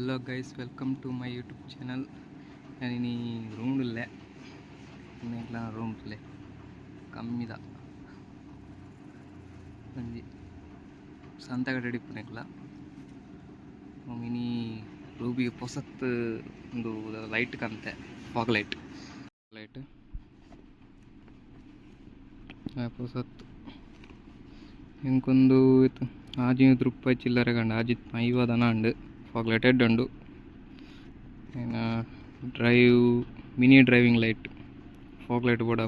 Hello guys, welcome to my YouTube channel. నేను ఇനി ರೂಮ್ಲೆ ಇನ್ನೆಲ್ಲ ರೂಮ್ಲೆ ಕಮ್ಮಿದ ಒಂಜಿ ಸಂತಗಡ ಹಿಡಿಪುನೆಕ್ಲ ಮಿನಿ ರೂಬಿಗೆ ಪೊಸತ್ ಒಂದು ಲೈಟ್ ಕಂತೆ ಫಾಗ್ ಲೈಟ್ ಪೊಸತ್ ಇಂಕೊಂದು ₹100 ಚಿಲ್ಲರೆ ಕಂಡು ಆಜಿತ್ ಐವದನ ಅಂಡು ಫಾಗ್ ಲೈಟ್ ಹೆಡ್ ಉಂಡು. Mini driving light fog light కూడా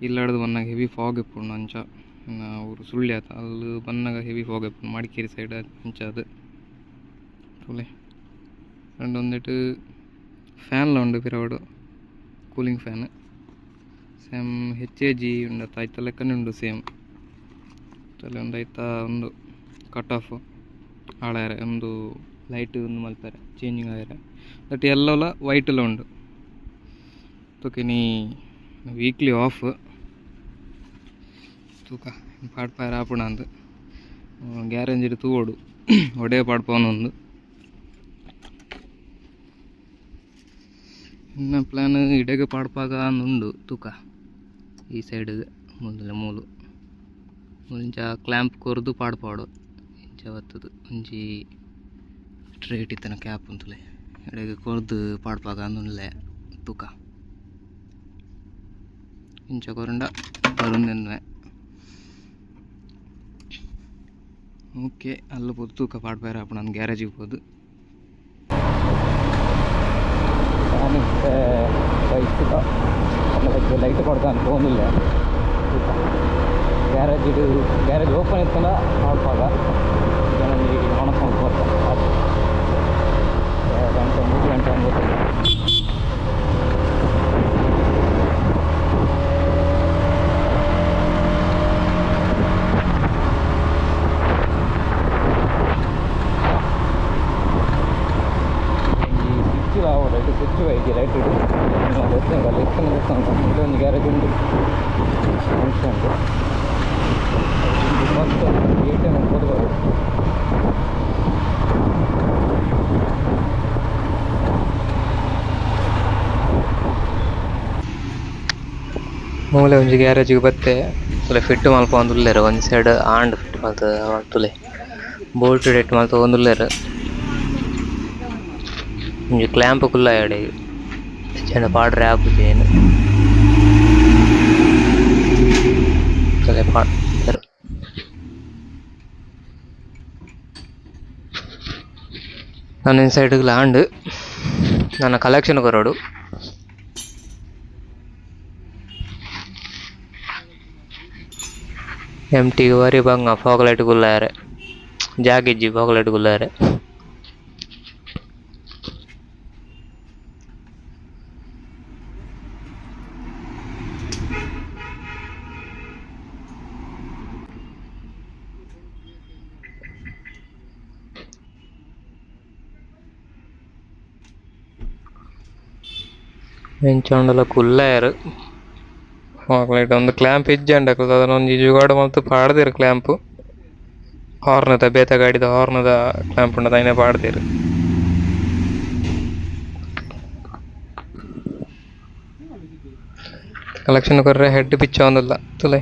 ಇಲ್ಲಾಡ್ದು ಬನ್ನಾಗ ಹೆವಿ ಫಾಗ್ ಇಪ್ಪುಂಡು ಅಂಚ ಊರು ಸುಳ್ಯ ಅಲ್ಲಿ ಬನ್ನಾಗ ಹೆವಿ ಫಾಗ್ ಇಪ್ಪುಂಡು ಮಡಿಕೇರಿ ಸೈಡ್ ಅಂಚ ಅದು ತುಲೆ ಅಂಡ್ ಒಂದಿಟ್ಟು ಫ್ಯಾನ್ಲ ಉಂಡು ಪಿರವಡು ಕೂಲಿಂಗ್ ಫ್ಯಾನ್ ಸೇಮ್ HAG ಉಂಡು ಐತ ಲೆಕ್ಕನೆ ಉಂಡು ಸೇಮ್ ತಲೆ ಒಂದು ಐತ ಒಂದು ಕಟ್ ಆಫ್ ಆಳಾರೆ ಒಂದು ಲೈಟ್ ಒಂದು ಮಲ್ಪರೆ ಚೇಂಜಿಂಗ್ ಆಯ್ರೆ ದಟ್ ಎಲ್ಲಲ ವೈಟ್ಲ ಉಂಡು ತೂಕಿನಿ ವೀಕ್ಲಿ ಆಫ್ ತೂಕ ಪಾಡ್ಪಾಯರ ಆಪುಣ ಅಂದು ಗ್ಯಾರೇಜ್ ಇಡು ತೂವೋಡು ಒಡೆ ಪಾಡ್ಪವನೊಂದು ಇನ್ನು ಪ್ಲ್ಯಾನ್ ಇಡೆಗೆ ಪಾಡ್ಪಾಗ ಅಂದುಂಡು ತೂಕ ಈ ಸೈಡ್ಗೆ ಮುಂದೆ ಮೂಲು ಮುಂಚ ಕ್ಲ್ಯಾಂಪ್ ಕೊರ್ದು ಪಾಡ್ಪಾಡು ಇಂಚ ಬತ್ತದು ಒಂಜಿ ಸ್ಟ್ರೇಟ್ ಇತ್ತನ ಕ್ಯಾಪ್ ಅಂತಲೇ ಎಡೆಗೆ ಕೊರ್ದು ಪಾಡ್ಪಾಗ ಅಂದುಂಡ್ಲೆ ತೂಕ ಇಂಚ ಕೊರಂಡ ಬರುಂದೆನ್ವೆ ಓಕೆ ಅಲ್ಲಿ ಪೋದು ತೂಕ ಪಾಡ್ಪಾಯರ ಆಪುಣ ನಾನು ಗ್ಯಾರೇಜಿಗೆ ಹೋದು ಲೈಟ್ ಕೊಡ್ತಾನೆ ತೊಗೊಂಡಿಲ್ಲ ಗ್ಯಾರೇಜ್ ಓಪನ್ ಇತ್ತಂದ ಪಾಡ್ಪಾಗ ಒಣಸ್ಕೊಂಡು ಬರ್ತಾನೆ ಗಂಟೆ 3 ಗಂಟೆ ಅಂದ್ಬಿಟ್ಟು ಸ್ವಿಚ್ ಹೋಗಿ ಲೈಟ್ ಇಡು ಒಂದು ಗ್ಯಾರೇಜ್ ಉಂಟು ಉಂಟು ಫಸ್ಟ್ ಗೇಟೇ ನೋಡ್ಬೋದು ಮೂಲೆ ಒಂಜಿ ಗ್ಯಾರೇಜಿಗೆ ಬತ್ತೆ ತುಲೆ ಫಿಟ್ ಮಲ್ಪ ಒಂದುಲ್ಲೇರು ಒಂದು ಸೈಡ್ ಆಂಡ್ ಫಿಟ್ ಮಲ್ತ ತುಲೆ ಬೋಲ್ಟ್ ಡೆಟ್ ಮಲ್ತ ಒಂದುಲ್ಲೇರು ಒಂಜಿ ಕ್ಲ್ಯಾಂಪ್ ಕುಲ್ಲ ಎಡೆ ಚೆಂದ ಪಾಡ್ರೆ ಆಪುಜೇನು ತುಲೆ ಪಾಡ್ ನಾನು ಸೈಡ್ಗೆ ಲಾಂಡ್ ನನ್ನ ಕಲೆಕ್ಷನ್ ಕೊರೋಡು MT ವರಿ ಬಂಗ ಫಾಗ್ ಲೈಟ್ ಗುಲ್ಲಾರೆ ಜಾಗಿಜ್ಜಿ ಫಾಗ್ ಲೈಟ್ ಗುಲ್ಲಾರೆ ಮೆಂಚೊಂಡಲ ಕುಲ್ಲಾಯರು ಫಾಗ್ ಲೈಟ್ ಒಂದು ಕ್ಲ್ಯಾಂಪ್ ಇಜ್ಜಂಡ ಅದನ್ನೊಂದು ಜುಗಾಡು ಮತ್ತು ಪಾಡ್ದಿರು ಕ್ಲ್ಯಾಂಪು ಹಾರ್ನದ ಬೇತ ಗಾಡಿದ ಹಾರ್ನದ ಕ್ಲ್ಯಾಂಪ್ ಉಂಡದ ಅದನ್ನೇ ಪಾಡ್ದಿರು ಕಲೆಕ್ಷನ್ ಕೊರ್ರೆ ಹೆಡ್ ಪಿಚ್ಚ ಒಂದಲ್ಲ ತುಲೆ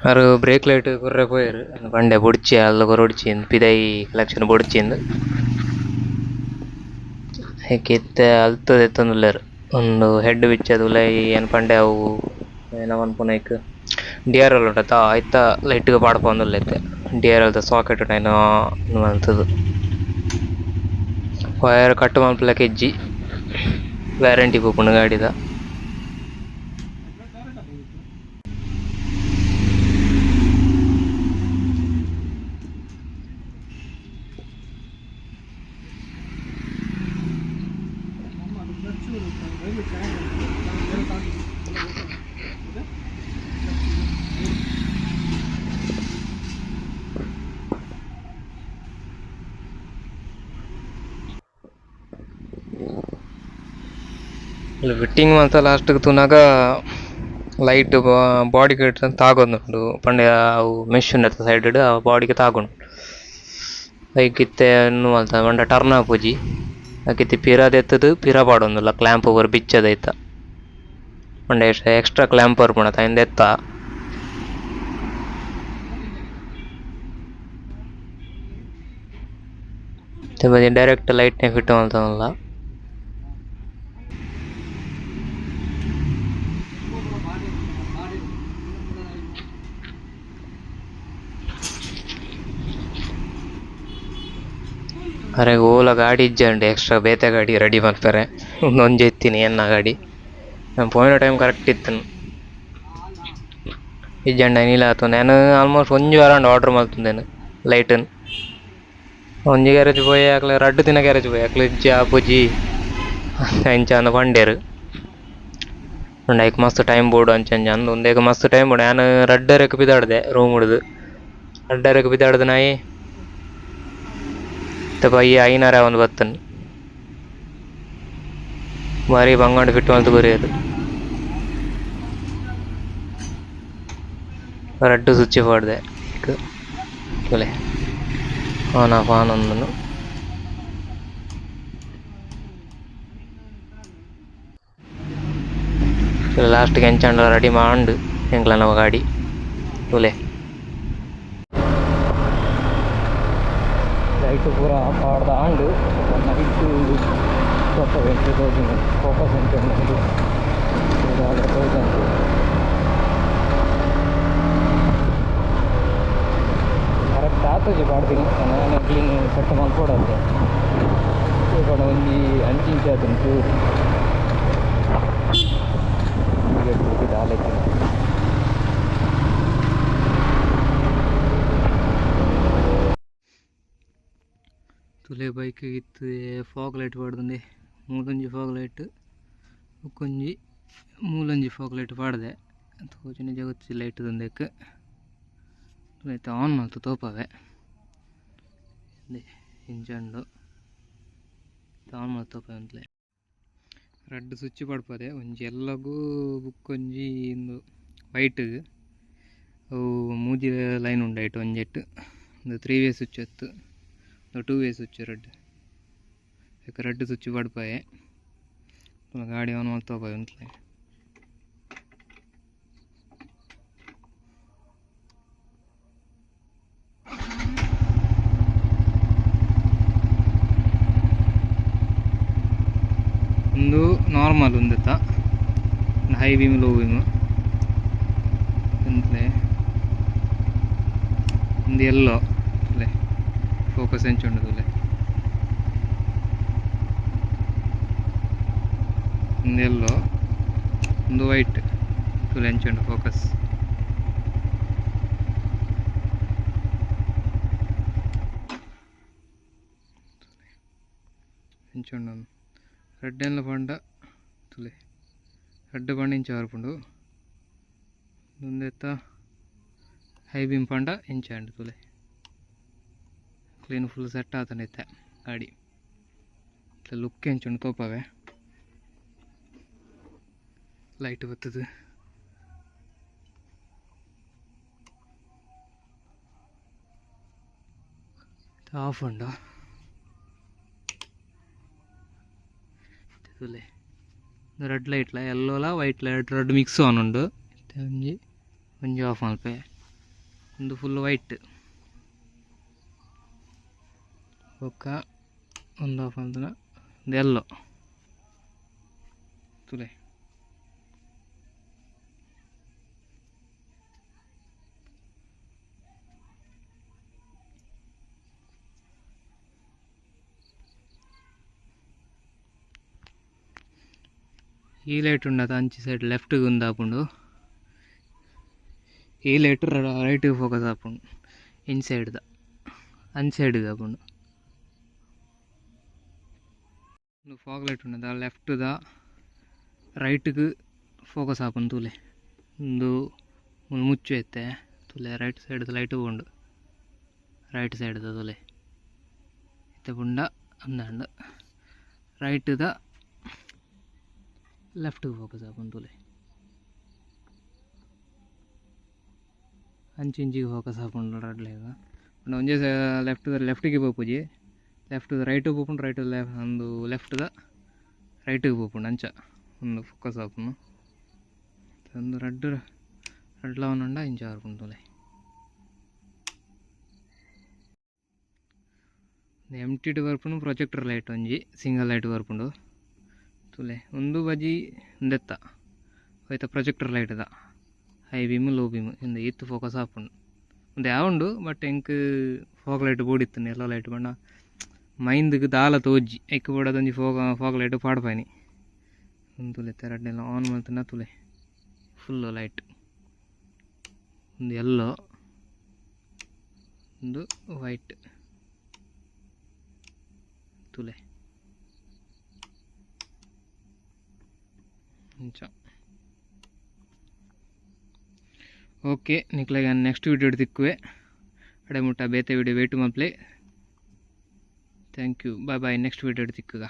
ಅರು ಬ್ರೇಕ್ ಲೈಟ್ ಕೊರ್ರೆ ಪೋಯರು ಪಂಡೆ ಬೊಡ್ಚಿ ಅಲ್ಲ ಕೊರೊಡ್ಚಿಂದು ಪಿದೈ ಕಲೆಕ್ಷನ್ ಬೊಡ್ಚಿಂದು ಎತ್ತೆ ಅಲ್ತದ ಎತ್ತೊಂದುಲ್ಲೇರು ಒಂದು ಹೆಡ್ ಬಿಚ್ಚದು ಲೈ ಏನು ಪಂಡೆ ಅವು ಏನವನ್ ಪುನೈಕ್ DRL ಉಂಟತ್ತ ಆಯ್ತ ಲೈಟ್ಗೆ ಪಾಡ್ಪೊಂದುಲ್ಲೆತ್ತೆ DRLದ ಸಾಕೆಟ್ ಏನೋ ಅಂತದ್ದು ವಯರ್ ಕಟ್ಟು ಮಲ್ಪಲ ಕೆಜ್ಜಿ ವ್ಯಾರಂಟಿ ಪೋಪುಂಡು ಗಾಡಿದ ಫಿಟ್ಟಿಂಗ್ ಮಾತ್ರ ಲಾಸ್ಟ್ಗೆ ತುನಾಗ ಲೈಟ್ ಬಾಡಿಗೆ ತಾಗೊಂದುಂಡು ಪಂಡ ಅವು ಮೆಶ್ ಉಂಡತ್ತ ಸೈಡ್ ಆ ಬಾಡಿಗೆ ತಾಗೊಂಡು ಐಕಿತ್ತೆ ಎನ್ನು ಮಲ್ತ ಮಂಡ ಟರ್ನ್ ಆಪುಜಿ ಅಕ್ಕಿತ್ತಿ ಪಿರಾದ್ ಎತ್ತದು ಪಿರ ಪಾಡೊಂದುಲ್ಲ ಕ್ಲ್ಯಾಂಪ್ ಓವರ್ ಬಿಚ್ಚದೈತ ಮಂಡ ಎಕ್ಸ್ಟ್ರಾ ಕ್ಲ್ಯಾಂಪ್ ಬರ್ಪುಣ ತಾಯಿಂದ ಎತ್ತ ಡೈರೆಕ್ಟ್ ಲೈಟ್ನೇ ಫಿಟ್ ಮಾಡ್ತಾನಲ್ಲ ಅರೆ ಓಲ ಗಾಡಿ ಇಜ್ಜಂಡೆ ಎಕ್ಸ್ಟ್ರಾ ಬೇತೆ ಗಾಡಿ ರೆಡಿ ಮಾಡ್ತಾರೆ ಒಂದೊಂದು ಎತ್ತೀನಿ ಎನ್ನ ಗಾಡಿ ನಾನು ಪೋಯಿನ ಟೈಮ್ ಕರೆಕ್ಟ್ ಇತ್ತು ಇಜ್ಜಂಡ ನೀಲ ಆತು ನಾನು ಆಲ್ಮೋಸ್ಟ್ ಒಂಜಿ ವಾರ ಆರ್ಡರ್ ಮಾಡ್ತಿದ್ದೇನೆ ಲೈಟನ್ನು ಒಂಜಿ ಗ್ಯಾರೇಜ್ ಪೋಯಿ ಆಕಲೆ ರಡ್ಡು ದಿನ ಗ್ಯಾರೇಜ್ ಪೋಯಿ ಆಕಲೆ ಇಜ್ಜಿ ಆಪುಜಿ ಅಂಚ ಅಂದ ಪಂಡೇರು ಐಕ್ ಮಸ್ತ್ ಟೈಮ್ ಬೋರ್ಡು ಅಂಚಂಜ ಅಂದು ಒಂದೇಗ ಮಸ್ತ್ ಟೈಮ್ ಬೋರ್ಡು ನಾನು ರಡ್ಡರೆಕ್ ಬಿದ್ದಾಡ್ದೆ ರೂಮ್ ಹಿಡ್ದು ರಡ್ಡರೆಕ್ ಬಿದ್ದಾಡ್ದು ನಾಯಿ ಪಯ್ಯ ಐನಾರ ಒಂದು ಬತ್ತನ್ ಬಾರಿ ಬಂಗಾಂಡು ಫಿಟ್ ಮಲ್ತು ಬರೆಯೋದು ರಡ್ಡು ಸ್ವಿಚ್ ಪಾಡ್ದೆ ಒಲೆ ಆನ್ ಆಫ್ ಆನ್ ಒಂದನ್ನು ಲಾಸ್ಟ್ಗೆ ಎಂಚಂಡ ರೆಡಿ ಮಾಡು ಎಂಕ್ಲ ನಾವು ಗಾಡಿ ಒಲೆ ಲೈಟ್ ಪೂರ ಪಾಡ್ದ ಆಂಡು ನೈಟು ಸ್ವಲ್ಪ ವೆಂಟು ತೋಜುಂಡು ಫೋಕಸ್ ಎಂಟು ತೋಜಂಡು ಕರೆಕ್ಟ್ ಆತಜಿ ಪಾಡ್ತೀನಿ ನಾನು ಕ್ಲೀನ್ ಸೆಟ್ ಮಲ್ಕೊಡತ್ತೆ ಕೂಡ ಒಂಜಿ ಅಂಚಿಂಚ ಆತುಂಟು ಆಲೈತಿ ತುಲೆ ಬೈಕ್ ಇತ್ತು ಫಾಗ್ ಲೈಟ್ ಪಾಡ್ದಂಡೆ ಮೂಲೊಂಜಿ ಫಾಗ್ ಲೈಟ್ ಒಂಜಿ ಮೂಲೊಂಜಿ ಫಾಗ್ ಲೈಟ್ ಪಾಡ್ದೆ ತೋಜನೆ ಜಗತ್ತಿ ಲೈಟ್ ತಂದೆಕ್ ಆಯ್ತು ಆನ್ ಮಾಡ್ತು ತೋಪವೆ ಇಂಜಂಡು ಆನ್ ಮಾಡ್ತು ತೋಪವೆ ಅಂತಲೇ ರಡ್ಡು ಸ್ವಿಚ್ ಪಡ್ಪದೆ ಒಂಜಿ ಎಲ್ಲಗೂ ಬುಕ್ಕೊಂಜಿ ಇಂದು ವೈಟ್ ಅವು ಮೂಜಿ ಲೈನ್ ಉಂಡಾಯ್ತು ಒಂಜೆಟ್ಟು ಒಂದು 3 ವೇ ಸ್ವಿಚ್ ಎತ್ತು 2 ವೇ ಸ್ವಿಚ್ ರಡ್ಡು ಸ್ವಿಚ್ ಪಡ್ಪಾಯೆ ಗಾಡಿ ಆನ್ ಮಾಡ್ತೋಪಾಯ ಅಂತಲೇ ಒಂದು ನಾರ್ಮಲ್ ಒಂದೆತ್ತ ಹೈ ಬೀಮ್ ಲೋ ಬೀಮ್ ಅಂತಲೇ ಒಂದು ಎಲ್ಲೋ ಅಲ್ಲೇ ಫೋಕಸ್ ಎಂಚುಂಡದಲ್ಲೇ ಒಂದು ಎಲ್ಲೋ ಒಂದು ವೈಟ್ ಫುಲ್ ಎಂಚುಂಡು ಫೋಕಸ್ ಎಂಚುಂಡು రెడ్ ఎన్ల పండ తులే రెడ్ పండించి వరపుండు ముందెత్త హై బీమ్ పండ ఇంచండి తులే క్లీన్ ఫుల్ సెట్ ఆತనೈತೆ ಗಾಡಿ ಇట్లా ಲುಕ್ ಎಂಚುಂಡು ತೋಪವೆ ಲೈಟ್ ಬತ್ತದು ಆಫ್ ಉಂಡ ತುಲೆ రెడ్ లైట్ల ఎల్లోలా white light red mix on ఉండు ಒಂಜಿ ಒಂಜಿ ಆಫ್ ಮಲ್ಪೆ ಒಂದು ಫುಲ್ ವೈಟ್ ಬೊಕ್ಕ ಒಂದು ಆಫ್ ಮಲ್ತನ ಒಂದು ಎಲ್ಲೋ ತುಲೆ ఈ లైట్ ఉండదు అంచి సైడ్ లెఫ్ట్గా ఉంది ఆపుండు ఈ లైట్ రైట్గా ఫోకస్ ఆపుండు ఇన్ సైడ్దా అన్ సైడ్గా ఆపుండు నువ్వు ఫాగ్ లైట్ ఉండదా లెఫ్ట్దా ರೈಟ್ಗೆ ಫೋಕಸ್ ಆಪುಂಡು ತೂಲೆ ಒಂದು ಮುಚ್ಚು ಐತೆ ತೂಲೆ ರೈಟ್ ಸೈಡ್ ಲೈಟ್ ಉಂಡು ರೈಟ್ ಸೈಡ್ ತೂಲೆ ಇತ್ತೆ ಪುಂಡ ಅಂದಂಡು ರೈಟ್ದ ಲೆಫ್ಟ್ಗೆ ಫೋಕಸ್ ಆಪುಂಡು ತೂಲೆ ಅಂಚಿಂಚಿಗೆ ಫೋಕಸ್ ಹಾಕೊಂಡು ರಡ್ಲೇಗ ಒಂದೇ ಲೆಫ್ಟಿಗೆ పోపుಜಿ ಲೆಫ್ಟ್ ರೈಟ್ పోపుಂಡು ರೈಟ್ ಒಂದು ಲೆಫ್ಟ್ದ ರೈಟಿಗೆ పోపుಂಡು ಅಂಚ ಒಂದು ಫೋಕಸ್ ಹಾಪುನು ಒಂದು రెడ్ లవనుండ ఇంచ ఆరుకుంటులే ఎంటీటీ వరపును ప్రొజెక్టర్ లైట్ ಒಂಜಿ ಸಿಂಗಲ್ ಲೈಟ್ ಬರ್ಪುಂಡು ತುಲೆ ಒಂದು ಬಜಿ ಒಂದೆತ್ತ ಹೋಯ್ತ ಪ್ರೊಜೆಕ್ಟರ್ ಲೈಟ್ ದ ಹೈ ಬೀಮ್ ಲೋ ಬೀಮ್ ಇಂದ ಇತ್ತು ಫೋಕಸ್ ಹಾಪುಂಡು ಒಂದು ಯಾವುಂಡು ಬಟ್ ಎಂಕ್ ಫಾಗ್ ಲೈಟ್ ಬೋಡಿತ್ತು ಎಲ್ಲ ಲೈಟ್ ಬಣ್ಣ ಮೈಂದ್ಗೆ ದಾಲ ತೋಜ್ಜಿ ಎಕ್ ಬೋಡದೊಂಜಿ ಫಾಗ್ ಲೈಟ್ ಪಾಡ್ಪಾಯ್ನಿ ಒಂದು ತುಲೆ ತೆರಡ್ನೆಲ್ಲ ಆನ್ ಮಾಡ್ತಾನ ತುಲೆ ಫುಲ್ ಲೈಟ್ ಒಂದು ಎಲ್ಲೋ ಒಂದು ವೈಟ್ ತುಲೆ ಇಂಚ ಓಕೆ ನಿಕ್ಲಾಗ ನೆಕ್ಸ್ಟ್ ವಿಡಿಯೋ ತಿಕ್ಕುವೆ ಅಡೆ ಮುಟ್ಟ ಬೇತೆ ವಿಡಿಯೋ ವೇಟು ಮಪ್ಲೆ thank you bye bye next video ತಿಕ್ಕುಗ